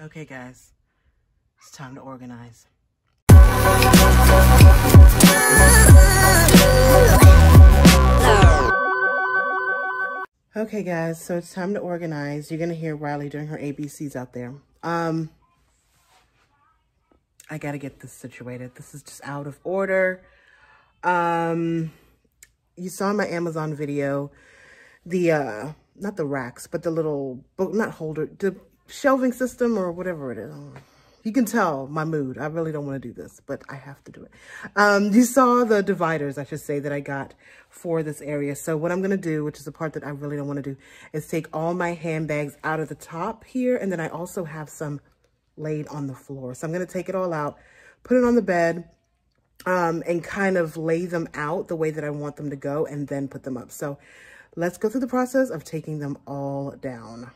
Okay, guys, it's time to organize. Okay, guys, so it's time to organize. You're gonna hear Riley doing her ABCs out there. I gotta get this situated. This is just out of order. You saw my Amazon video, the not the racks, but the little book, not holder, the shelving system or whatever it is. You can tell my mood. I really don't want to do this, but I have to do it. You saw the dividers, I should say, that I got for this area. So what I'm going to do, which is the part that I really don't want to do, is take all my handbags out of the top here. And then I also have some laid on the floor. So I'm going to take it all out, put it on the bed, and kind of lay them out the way that I want them to go and then put them up. So let's go through the process of taking them all down.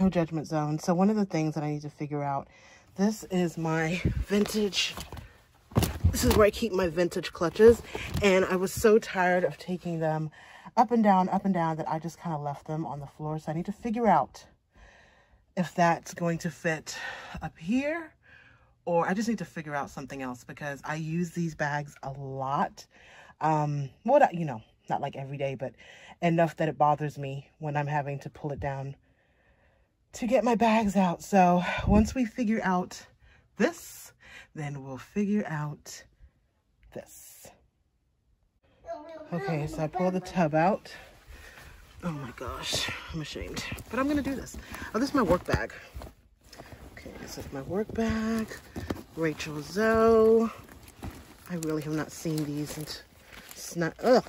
No judgment zone. So one of the things that I need to figure out, this is my vintage, this is where I keep my vintage clutches. And I was so tired of taking them up and down that I just kind of left them on the floor. So I need to figure out if that's going to fit up here, or I just need to figure out something else because I use these bags a lot. You know, not like every day, but enough that it bothers me when I'm having to pull it down to get my bags out. So once we figure out this, then we'll figure out this. Okay, so I pull the tub out. Oh my gosh, I'm ashamed, but I'm gonna do this. Oh, this is my work bag. Okay, this is my work bag. Rachel Zoe. I really have not seen these since. Oh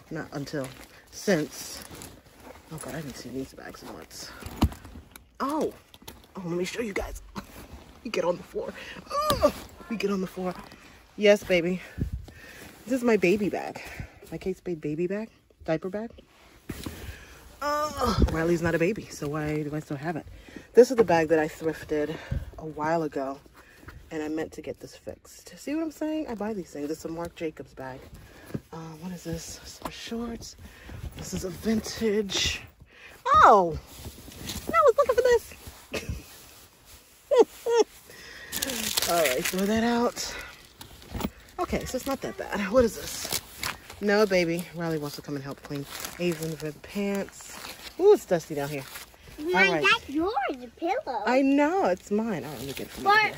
God, I haven't seen these bags in months. Oh, let me show you guys. We get on the floor. Oh, we get on the floor. Yes, baby. This is my baby bag. My Kate Spade baby bag, diaper bag. Oh, Riley's not a baby, so why do I still have it? This is the bag that I thrifted a while ago, and I meant to get this fixed. See what I'm saying? I buy these things. This is a Marc Jacobs bag. What is this? Some shorts. This is a vintage. Oh, I was looking for this. All right, throw that out. Okay, so it's not that bad. What is this? No, baby. Riley wants to come and help clean. Avon red pants. Ooh, it's dusty down here. Mine, right. That's yours, the pillow. I know, it's mine. All right, let me get it from here.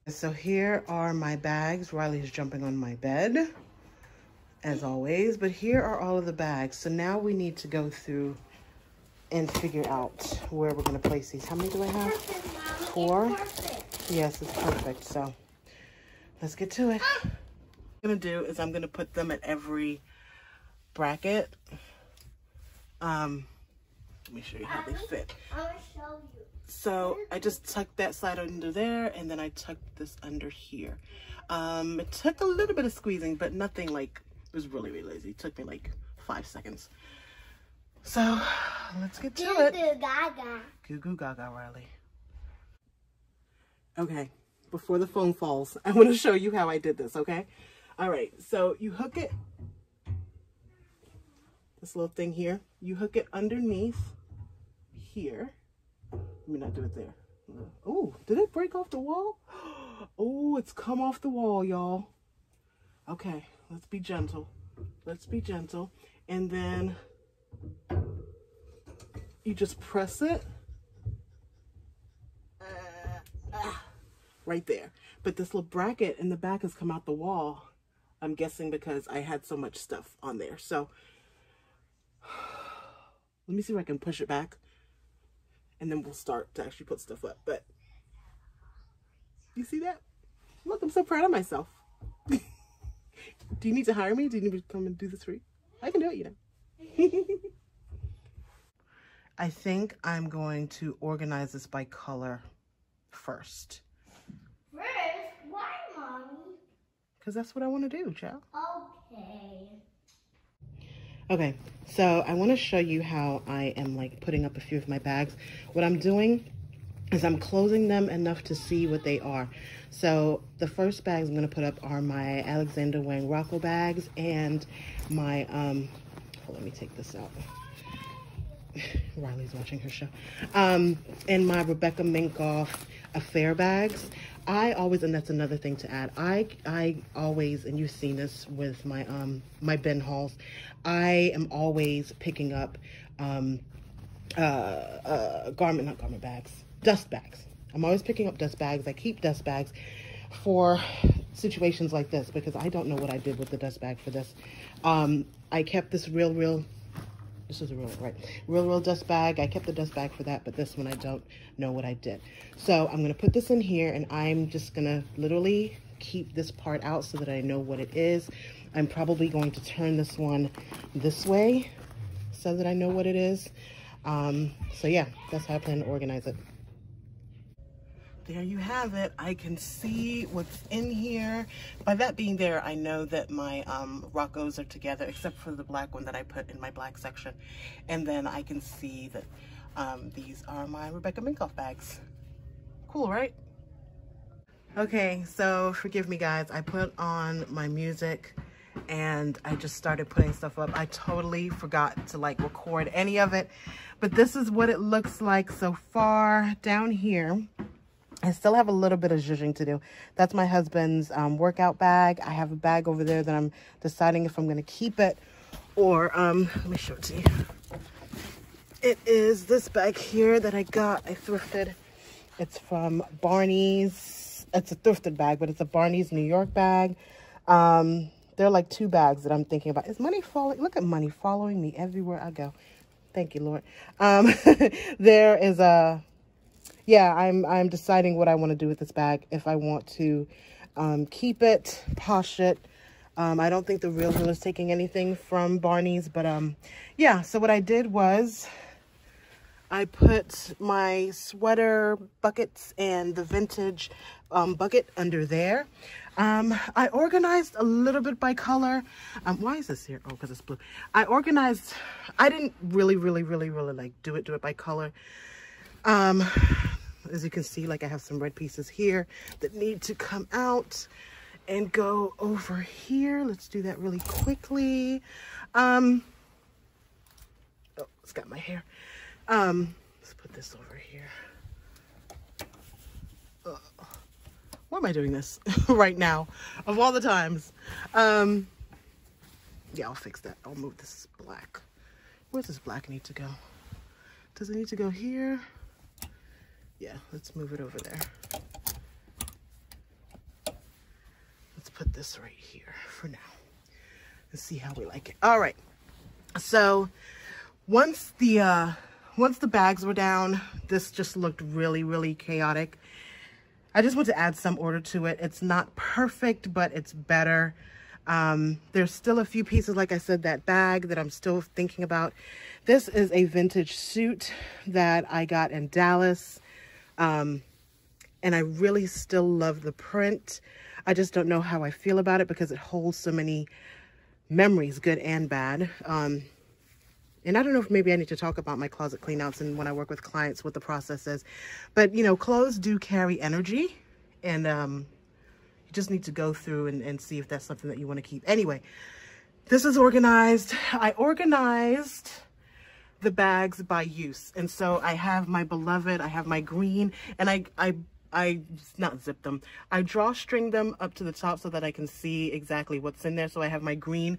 So here are my bags. Riley is jumping on my bed, as always. But here are all of the bags. So now we need to go through and figure out where we're going to place these. How many do I have? Perfect, 4? Yes, it's perfect. So let's get to it. What I'm going to do is I'm going to put them at every bracket. Let me show you how they fit. I will show you. So I just tucked that side under there, and then I tucked this under here. It took a little bit of squeezing, but nothing like, it was really, really easy. It took me like 5 seconds. So let's get to it. Goo goo gaga. Goo goo gaga, Riley. Okay, before the phone falls, I want to show you how I did this, okay? All right, so you hook it, this little thing here, you hook it underneath here. Let me not do it there. Oh, did it break off the wall? Oh, it's come off the wall, y'all. Okay, let's be gentle. Let's be gentle. And then you just press it. Right there. But this little bracket in the back has come out the wall. I'm guessing because I had so much stuff on there. So let me see if I can push it back. And then we'll start to actually put stuff up. But you see that? Look, I'm so proud of myself. Do you need to hire me? Do you need me to come and do this for you? I can do it, you know. I think I'm going to organize this by color first. First? Why, Mommy? Because that's what I want to do, child. Okay. Okay, so I want to show you how I am like putting up a few of my bags. What I'm doing is I'm closing them enough to see what they are. So the first bags I'm going to put up are my Alexander Wang Rocco bags and my, let me take this out. Riley's watching her show. And my Rebecca Minkoff Affair bags. I always, and that's another thing to add, I always, and you've seen this with my my bin hauls, I am always picking up dust bags. I'm always picking up dust bags. I keep dust bags for situations like this because I don't know what I did with the dust bag for this. I kept this real dust bag. I kept the dust bag for that, but this one I don't know what I did. So I'm gonna put this in here and I'm just gonna literally keep this part out so that I know what it is. I'm probably going to turn this one this way so that I know what it is. So yeah, that's how I plan to organize it. There you have it. I can see what's in here. By that being there, I know that my Roccos are together, except for the black one that I put in my black section. And then I can see that these are my Rebecca Minkoff bags. Cool, right? Okay, so forgive me guys. I put on my music and I just started putting stuff up. I totally forgot to like record any of it, but this is what it looks like so far. Down here, I still have a little bit of zhuzhing to do. That's my husband's workout bag. I have a bag over there that I'm deciding if I'm gonna keep it or, let me show it to you. It is this bag here that I thrifted. It's from Barney's. It's a thrifted bag, but it's a Barney's New York bag. There are like two bags that I'm thinking about. Is money following? Look at money following me everywhere I go. Thank you, Lord. There is a, yeah, I'm deciding what I want to do with this bag. If I want to keep it, posh it. I don't think the Real Real is taking anything from Barney's, but yeah. So what I did was I put my sweater buckets and the vintage bucket under there. I organized a little bit by color. Why is this here? Oh, because it's blue. I organized, I didn't really like do it by color. As you can see, like I have some red pieces here that need to come out and go over here. Let's do that really quickly. Oh, it's got my hair. Let's put this over here. Why am I doing this right now? Of all the times. Yeah, I'll fix that. I'll move this black. Where's this black need to go? Does it need to go here? Yeah, let's move it over there. Let's put this right here for now and see how we like it. All right. So once the bags were down, this just looked really chaotic. I just want to add some order to it. It's not perfect, but it's better. There's still a few pieces, like I said, that bag that I'm still thinking about. This is a vintage suit that I got in Dallas. And I really still love the print. I just don't know how I feel about it because it holds so many memories, good and bad. And I don't know if maybe I need to talk about my closet cleanouts and when I work with clients, what the process is. But, you know, clothes do carry energy. And you just need to go through and see if that's something that you want to keep. Anyway, this is organized. I organized the bags by use. And so I have my beloved, I have my green, and I not zip them. I drawstring them up to the top so that I can see exactly what's in there. So I have my green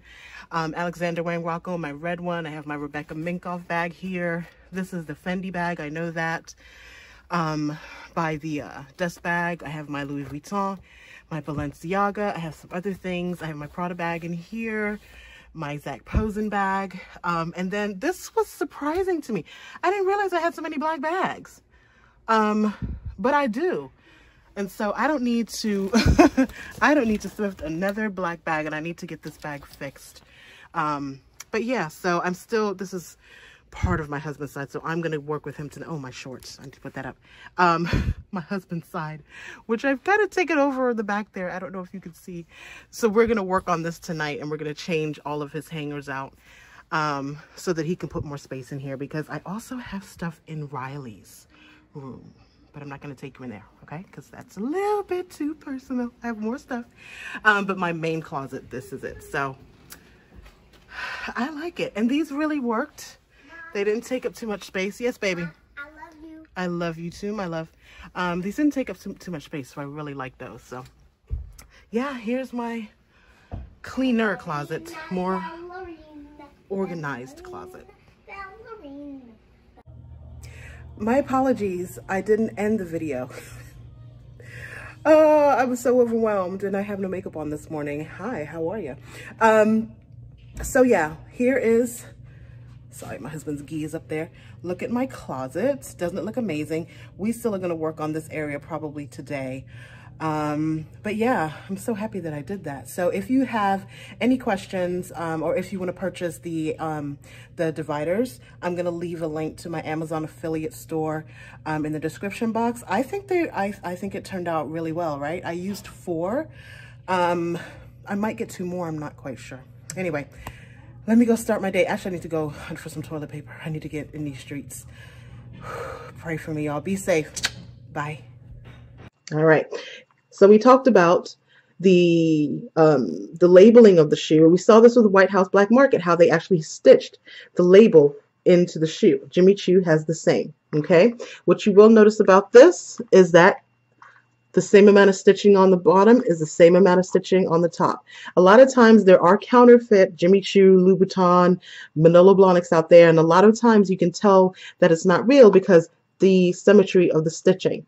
Alexander Wang Rocco, my red one. I have my Rebecca Minkoff bag here. This is the Fendi bag. I know that. By the dust bag, I have my Louis Vuitton, my Balenciaga. I have some other things. I have my Prada bag in here, my Zac Posen bag. And then this was surprising to me. I didn't realize I had so many black bags. But I do. And so I don't need to, I don't need to thrift another black bag, and I need to get this bag fixed. But yeah, so I'm still, this is part of my husband's side, so I'm going to work with him to, oh, my shorts, I need to put that up. My husband's side, which I've kind of taken over the back there. I don't know if you can see. So we're going to work on this tonight, and we're going to change all of his hangers out so that he can put more space in here, because I also have stuff in Riley's room, but I'm not going to take you in there, okay? Because that's a little bit too personal. I have more stuff, but my main closet, this is it. So I like it, and these really worked. They didn't take up too much space. Yes, baby. I love you. I love you too, my love. These didn't take up too much space, so I really like those. So yeah, here's my cleaner closet, more organized closet. My apologies, I didn't end the video. I was so overwhelmed and I have no makeup on this morning. Hi, how are you? So yeah, here is, sorry, my husband's gi is up there. Look at my closet. Doesn't it look amazing? We still are gonna work on this area probably today. But yeah, I'm so happy that I did that. So if you have any questions, or if you want to purchase the dividers, I'm going to leave a link to my Amazon affiliate store, in the description box. I think it turned out really well, right? I used 4. I might get 2 more. I'm not quite sure. Anyway, let me go start my day. Actually, I need to go hunt for some toilet paper. I need to get in these streets. Pray for me, y'all. Be safe. Bye. All right. So we talked about the labeling of the shoe. We saw this with the White House Black Market, how they actually stitched the label into the shoe. Jimmy Choo has the same. Okay. What you will notice about this is that the same amount of stitching on the bottom is the same amount of stitching on the top. A lot of times there are counterfeit Jimmy Choo, Louboutin, Manolo Blahniks out there, and a lot of times you can tell that it's not real because the symmetry of the stitching.